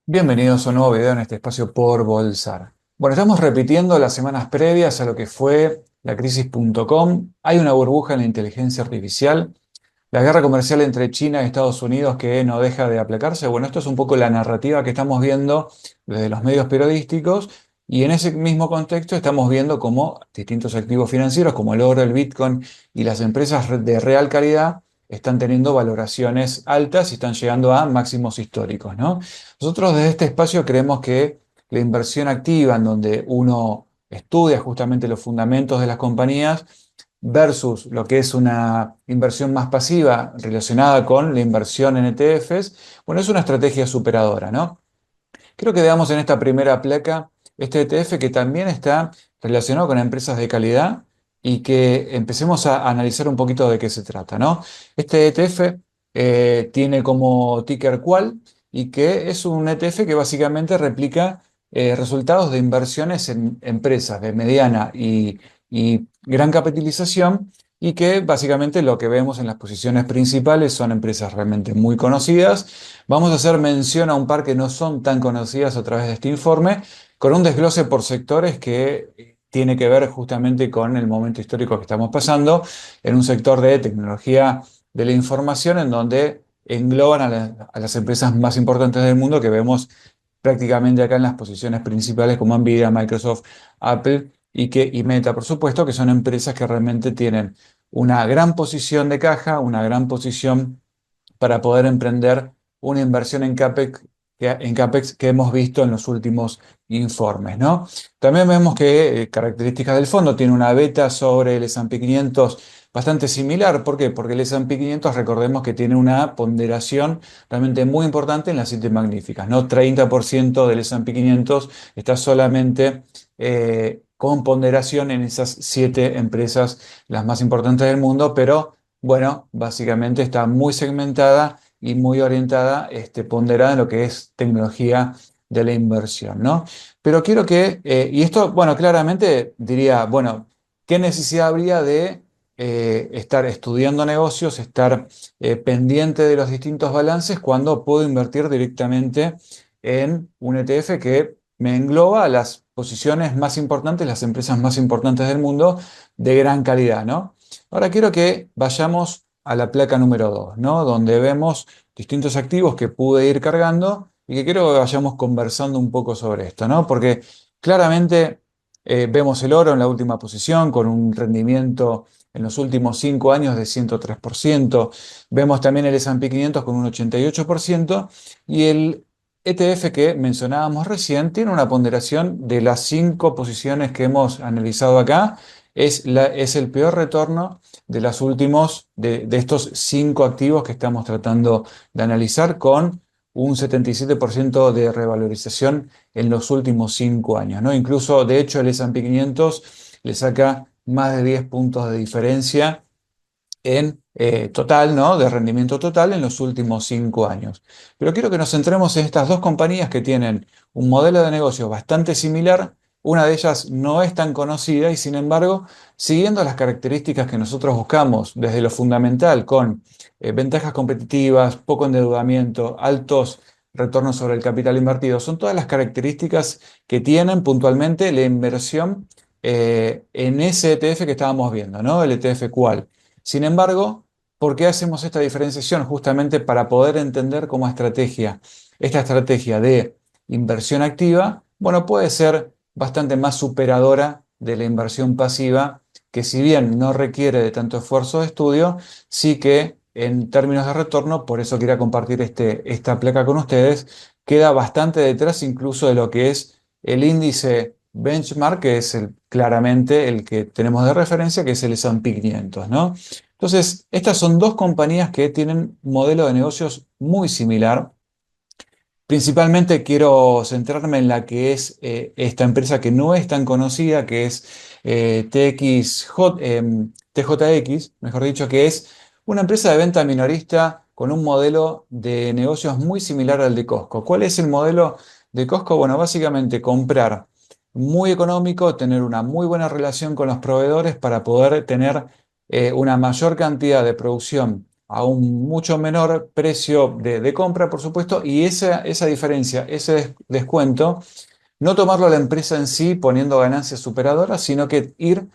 Bienvenidos a un nuevo video en este espacio por Bolsar. Bueno, estamos repitiendo las semanas previas a lo que fue la crisis.com. Hay una burbuja en la inteligencia artificial, la guerra comercial entre China y Estados Unidos que no deja de aplacarse. Bueno, esto es un poco la narrativa que estamos viendo desde los medios periodísticos y en ese mismo contexto estamos viendo cómo distintos activos financieros como el oro, el Bitcoin y las empresas de real calidad están teniendo valoraciones altas y están llegando a máximos históricos, ¿no? Nosotros desde este espacio creemos que la inversión activa, en donde uno estudia justamente los fundamentos de las compañías, versus lo que es una inversión más pasiva relacionada con la inversión en ETFs, bueno, es una estrategia superadora, ¿no? Creo que veamos en esta primera placa este ETF que también está relacionado con empresas de calidad y que empecemos a analizar un poquito de qué se trata, ¿no? Este ETF tiene como ticker Qual y que es un ETF que básicamente replica resultados de inversiones en empresas de mediana y gran capitalización y que básicamente lo que vemos en las posiciones principales son empresas realmente muy conocidas. Vamos a hacer mención a un par que no son tan conocidas a través de este informe, con un desglose por sectores que tiene que ver justamente con el momento histórico que estamos pasando, en un sector de tecnología de la información, en donde engloban a las empresas más importantes del mundo que vemos prácticamente acá en las posiciones principales como Nvidia, Microsoft, Apple y Meta, por supuesto, que son empresas que realmente tienen una gran posición de caja, una gran posición para poder emprender una inversión en CAPEX que hemos visto en los últimos informes, ¿no? También vemos que características del fondo tiene una beta sobre el S&P 500 bastante similar. ¿Por qué? Porque el S&P 500, recordemos que tiene una ponderación realmente muy importante en las siete magníficas, ¿no? 30% del S&P 500 está solamente con ponderación en esas siete empresas, las más importantes del mundo, pero bueno, básicamente está muy segmentada y muy orientada, ponderada en lo que es tecnología de la inversión, ¿no? Pero quiero y esto, bueno, claramente diría, bueno, ¿qué necesidad habría de estar estudiando negocios, estar pendiente de los distintos balances cuando puedo invertir directamente en un ETF que me engloba a las posiciones más importantes, las empresas más importantes del mundo de gran calidad, ¿no? Ahora quiero que vayamos a la placa número 2, ¿no? Donde vemos distintos activos que pude ir cargando y que quiero que vayamos conversando un poco sobre esto, ¿no? Porque claramente vemos el oro en la última posición con un rendimiento en los últimos 5 años de 103%. Vemos también el S&P 500 con un 88% y el ETF que mencionábamos recién tiene una ponderación de las 5 posiciones que hemos analizado acá. Es el peor retorno de estos 5 activos que estamos tratando de analizar con un 77% de revalorización en los últimos 5 años, ¿no? Incluso, de hecho, el S&P 500 le saca más de 10 puntos de diferencia en total, ¿no? De rendimiento total en los últimos 5 años. Pero quiero que nos centremos en estas dos compañías que tienen un modelo de negocio bastante similar. Una de ellas no es tan conocida y sin embargo, siguiendo las características que nosotros buscamos desde lo fundamental, con ventajas competitivas, poco endeudamiento, altos retornos sobre el capital invertido, son todas las características que tienen puntualmente la inversión en ese ETF que estábamos viendo, ¿no? El ETF Qual. Sin embargo, ¿por qué hacemos esta diferenciación? Justamente para poder entender cómo esta estrategia de inversión activa, bueno, puede ser bastante más superadora de la inversión pasiva, que si bien no requiere de tanto esfuerzo de estudio, sí que en términos de retorno, por eso quería compartir esta placa con ustedes, queda bastante detrás incluso de lo que es el índice benchmark, que es claramente el que tenemos de referencia, que es el S&P 500, ¿no? Entonces, estas son dos compañías que tienen un modelo de negocios muy similar. Principalmente quiero centrarme en la que es esta empresa que no es tan conocida, que es TJX, mejor dicho, que es una empresa de venta minorista con un modelo de negocios muy similar al de Costco. ¿Cuál es el modelo de Costco? Bueno, básicamente comprar muy económico, tener una muy buena relación con los proveedores para poder tener una mayor cantidad de producción a un mucho menor precio de compra, por supuesto, y esa diferencia, ese descuento, no tomarlo a la empresa en sí poniendo ganancias superadoras, sino que ir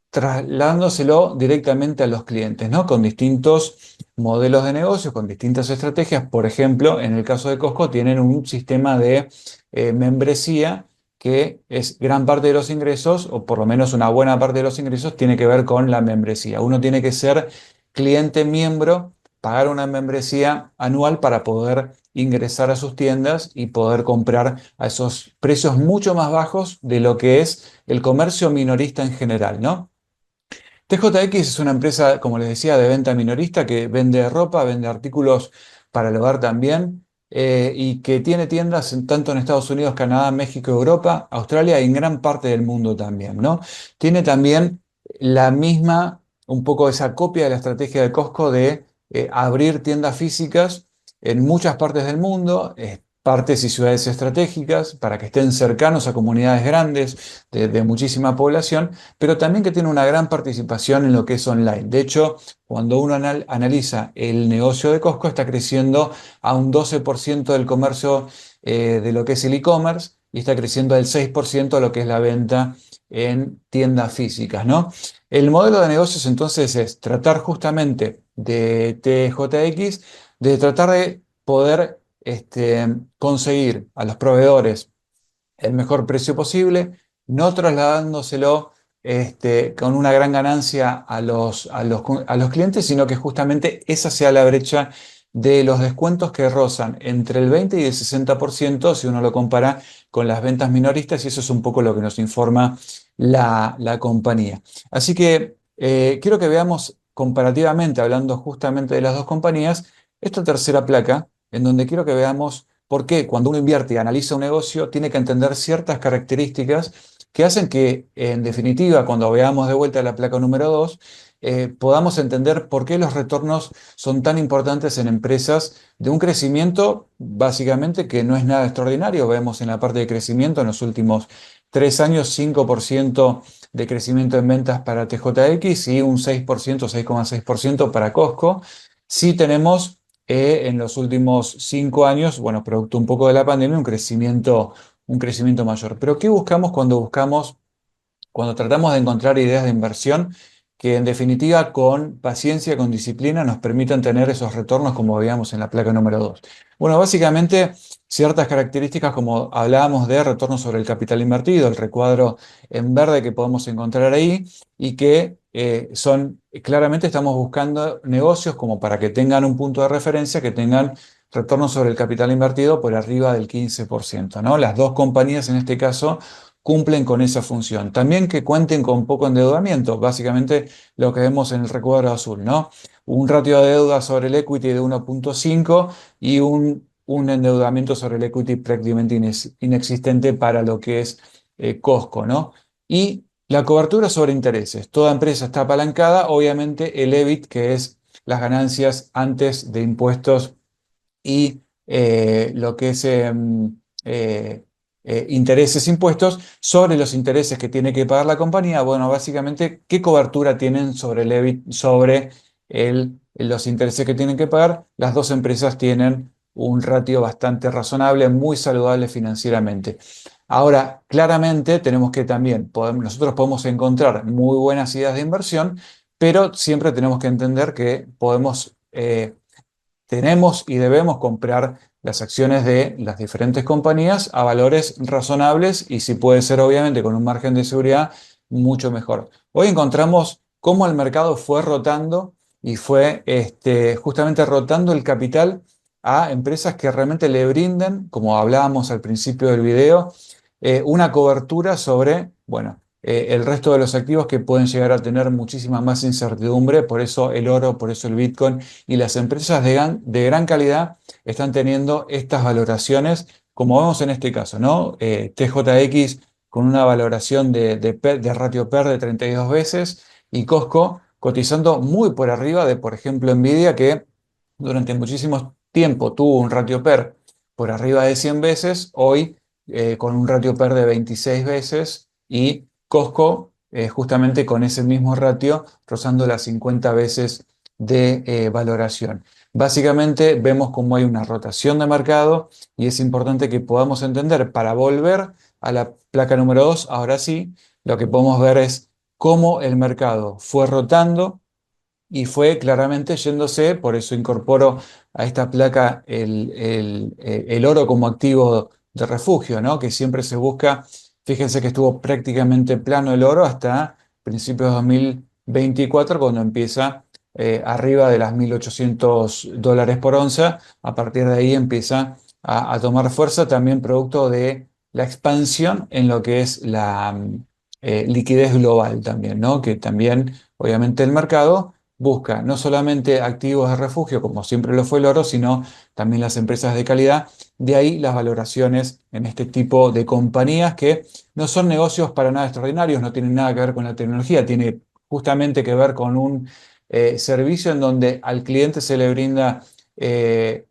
trasladándoselo directamente a los clientes, ¿no? Con distintos modelos de negocio, con distintas estrategias. Por ejemplo, en el caso de Costco, tienen un sistema de membresía que es gran parte de los ingresos, o por lo menos una buena parte de los ingresos, tiene que ver con la membresía. Uno tiene que ser cliente miembro, pagar una membresía anual para poder ingresar a sus tiendas y poder comprar a esos precios mucho más bajos de lo que es el comercio minorista en general, ¿no? TJX es una empresa, como les decía, de venta minorista que vende ropa, vende artículos para el hogar también, y que tiene tiendas tanto en Estados Unidos, Canadá, México, Europa, Australia y en gran parte del mundo también, ¿no? Tiene también la misma, un poco esa copia de la estrategia de Costco de abrir tiendas físicas en muchas partes del mundo, partes y ciudades estratégicas, para que estén cercanos a comunidades grandes de muchísima población, pero también que tiene una gran participación en lo que es online. De hecho, cuando uno analiza el negocio de Costco, está creciendo a un 12% del comercio, de lo que es el e-commerce, y está creciendo al 6% lo que es la venta en tiendas físicas, ¿no? El modelo de negocios entonces es tratar justamente de TJX, de tratar de poder conseguir a los proveedores el mejor precio posible, no trasladándoselo con una gran ganancia a los clientes, sino que justamente esa sea la brecha de los descuentos que rozan entre el 20 y el 60% si uno lo compara con las ventas minoristas, y eso es un poco lo que nos informa la compañía. Así que quiero que veamos comparativamente, hablando justamente de las dos compañías, esta tercera placa, en donde quiero que veamos por qué cuando uno invierte y analiza un negocio, tiene que entender ciertas características que hacen que, en definitiva, cuando veamos de vuelta la placa número 2, podamos entender por qué los retornos son tan importantes en empresas de un crecimiento, básicamente, que no es nada extraordinario. Vemos en la parte de crecimiento en los últimos 3 años, 5% de crecimiento en ventas para TJX y un 6%, 6,6% para Costco. Sí tenemos en los últimos 5 años, bueno, producto un poco de la pandemia, un crecimiento mayor. Pero ¿qué buscamos cuando tratamos de encontrar ideas de inversión que en definitiva con paciencia, con disciplina nos permitan tener esos retornos como veíamos en la placa número 2? Bueno, básicamente ciertas características como hablábamos de retorno sobre el capital invertido, el recuadro en verde que podemos encontrar ahí, y que claramente estamos buscando negocios como para que tengan un punto de referencia, que tengan retorno sobre el capital invertido por arriba del 15%, ¿no? Las dos compañías en este caso cumplen con esa función. También que cuenten con poco endeudamiento, básicamente lo que vemos en el recuadro azul, ¿no? Un ratio de deuda sobre el equity de 1,5 y un endeudamiento sobre el equity prácticamente inexistente para lo que es Costco, ¿no? Y la cobertura sobre intereses. Toda empresa está apalancada, obviamente el EBIT, que es las ganancias antes de impuestos y lo que es intereses impuestos sobre los intereses que tiene que pagar la compañía. Bueno, básicamente, ¿qué cobertura tienen sobre el EBIT, sobre los intereses que tienen que pagar? Las dos empresas tienen un ratio bastante razonable, muy saludable financieramente. Ahora, claramente tenemos que también, nosotros podemos encontrar muy buenas ideas de inversión, pero siempre tenemos que entender que tenemos y debemos comprar las acciones de las diferentes compañías a valores razonables, y si puede ser obviamente con un margen de seguridad, mucho mejor. Hoy encontramos cómo el mercado fue rotando y fue justamente rotando el capital a empresas que realmente le brinden, como hablábamos al principio del video, una cobertura sobre, bueno, el resto de los activos que pueden llegar a tener muchísima más incertidumbre. Por eso el oro, por eso el Bitcoin y las empresas de gran calidad están teniendo estas valoraciones, como vemos en este caso, ¿no? TJX con una valoración de ratio PER de 32 veces, y Costco cotizando muy por arriba de, por ejemplo, Nvidia, que durante muchísimo tiempo tuvo un ratio PER por arriba de 100 veces, hoy con un ratio PER de 26 veces, y Costco justamente con ese mismo ratio rozando las 50 veces de valoración. Básicamente vemos cómo hay una rotación de mercado y es importante que podamos entender para volver a la placa número 2, ahora sí, lo que podemos ver es cómo el mercado fue rotando y fue claramente yéndose, por eso incorporo a esta placa el oro como activo de refugio, ¿no? Que siempre se busca, fíjense que estuvo prácticamente plano el oro hasta principios de 2024, cuando empieza arriba de las $1.800 por onza. A partir de ahí empieza a tomar fuerza, también producto de la expansión en lo que es la liquidez global también, ¿no? Que también, obviamente, el mercado busca no solamente activos de refugio, como siempre lo fue el oro, sino también las empresas de calidad. De ahí las valoraciones en este tipo de compañías que no son negocios para nada extraordinarios, no tienen nada que ver con la tecnología, tiene justamente que ver con un servicio en donde al cliente se le brinda ese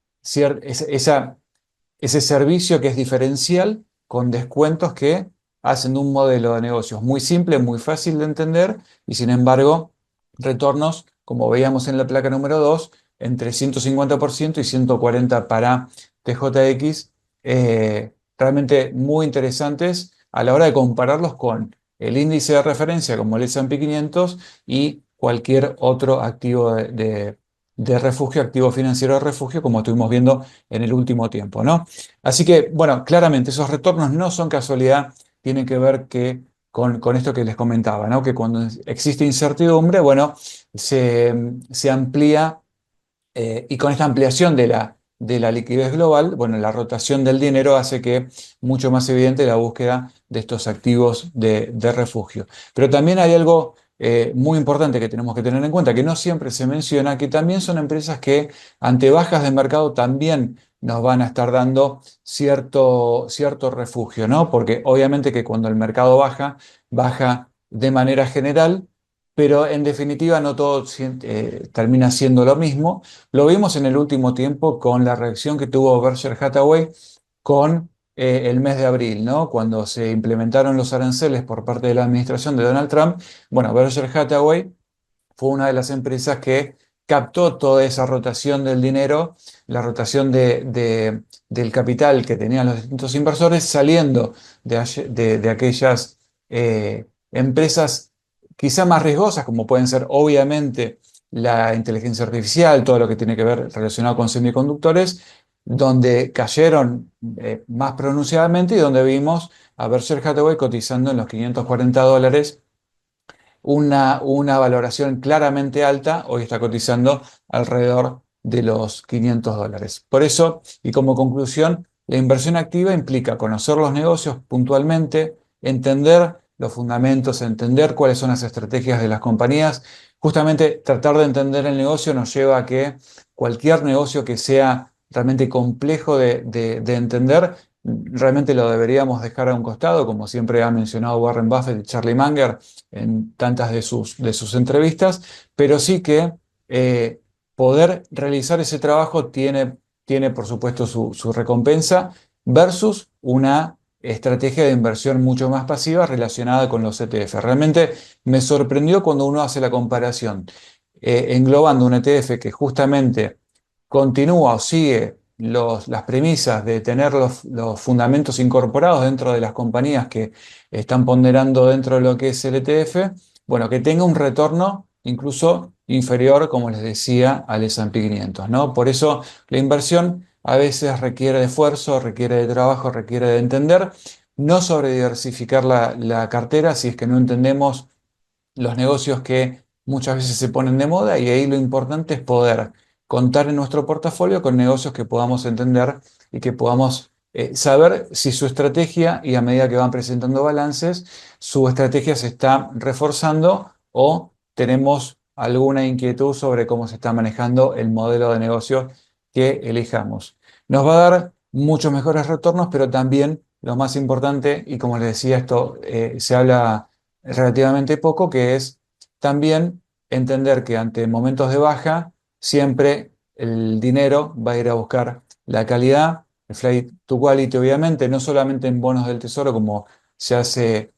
servicio que es diferencial con descuentos que hacen de un modelo de negocios muy simple, muy fácil de entender y sin embargo retornos, como veíamos en la placa número 2, entre 150% y 140% para TJX, realmente muy interesantes a la hora de compararlos con el índice de referencia como el S&P 500 y cualquier otro activo de refugio, activo financiero de refugio, como estuvimos viendo en el último tiempo, ¿no? Así que, bueno, claramente esos retornos no son casualidad, tienen que ver con esto que les comentaba, ¿no? Que cuando existe incertidumbre, bueno, se amplía y con esta ampliación de la liquidez global, bueno, la rotación del dinero hace que mucho más evidente la búsqueda de estos activos de refugio. Pero también hay algo muy importante que tenemos que tener en cuenta, que no siempre se menciona, que también son empresas que ante bajas de mercado también nos van a estar dando cierto refugio, ¿no? Porque obviamente que cuando el mercado baja, baja de manera general, pero en definitiva no todo termina siendo lo mismo. Lo vimos en el último tiempo con la reacción que tuvo Berkshire Hathaway con el mes de abril, ¿no? Cuando se implementaron los aranceles por parte de la administración de Donald Trump. Bueno, Berkshire Hathaway fue una de las empresas que captó toda esa rotación del dinero, la rotación del capital que tenían los distintos inversores, saliendo de aquellas empresas quizá más riesgosas, como pueden ser obviamente la inteligencia artificial, todo lo que tiene que ver relacionado con semiconductores, donde cayeron más pronunciadamente y donde vimos a Berkshire Hathaway cotizando en los $540, una valoración claramente alta, hoy está cotizando alrededor de los $500. Por eso, y como conclusión, la inversión activa implica conocer los negocios puntualmente, entender los fundamentos, entender cuáles son las estrategias de las compañías. Justamente tratar de entender el negocio nos lleva a que cualquier negocio que sea realmente complejo de entender, realmente lo deberíamos dejar a un costado, como siempre ha mencionado Warren Buffett y Charlie Munger en tantas de sus entrevistas, pero sí que poder realizar ese trabajo tiene por supuesto su recompensa versus una estrategia de inversión mucho más pasiva relacionada con los ETF. Realmente me sorprendió cuando uno hace la comparación, englobando un ETF que justamente continúa o sigue las premisas de tener los fundamentos incorporados dentro de las compañías que están ponderando dentro de lo que es el ETF, bueno, que tenga un retorno incluso inferior, como les decía, al S&P 500, ¿no? Por eso la inversión a veces requiere de esfuerzo, requiere de trabajo, requiere de entender, no sobrediversificar la cartera si es que no entendemos los negocios que muchas veces se ponen de moda y ahí lo importante es poder contar en nuestro portafolio con negocios que podamos entender y que podamos saber si su estrategia y a medida que van presentando balances, su estrategia se está reforzando o tenemos alguna inquietud sobre cómo se está manejando el modelo de negocio que elijamos. Nos va a dar muchos mejores retornos, pero también lo más importante, y como les decía, esto se habla relativamente poco, que es también entender que ante momentos de baja, siempre el dinero va a ir a buscar la calidad, el flight to quality, obviamente, no solamente en bonos del tesoro como se hace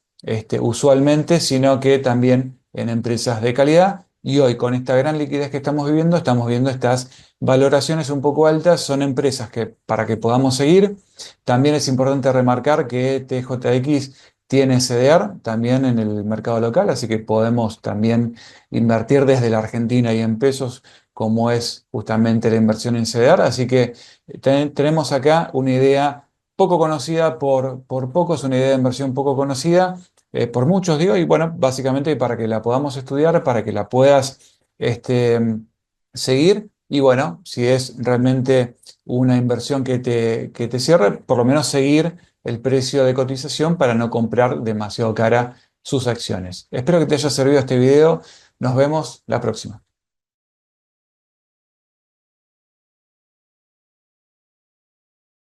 usualmente, sino que también en empresas de calidad Y hoy, con esta gran liquidez que estamos viendo estas valoraciones un poco altas. Son empresas que, para que podamos seguir, también es importante remarcar que TJX tiene CDR también en el mercado local, así que podemos también invertir desde la Argentina y en pesos, como es justamente la inversión en CDR. Así que tenemos acá una idea poco conocida por pocos, una idea de inversión poco conocida por muchos, digo, y bueno, básicamente para que la podamos estudiar, para que la puedas seguir, y bueno, si es realmente una inversión que te cierre, por lo menos seguir el precio de cotización para no comprar demasiado cara sus acciones. Espero que te haya servido este video. Nos vemos la próxima.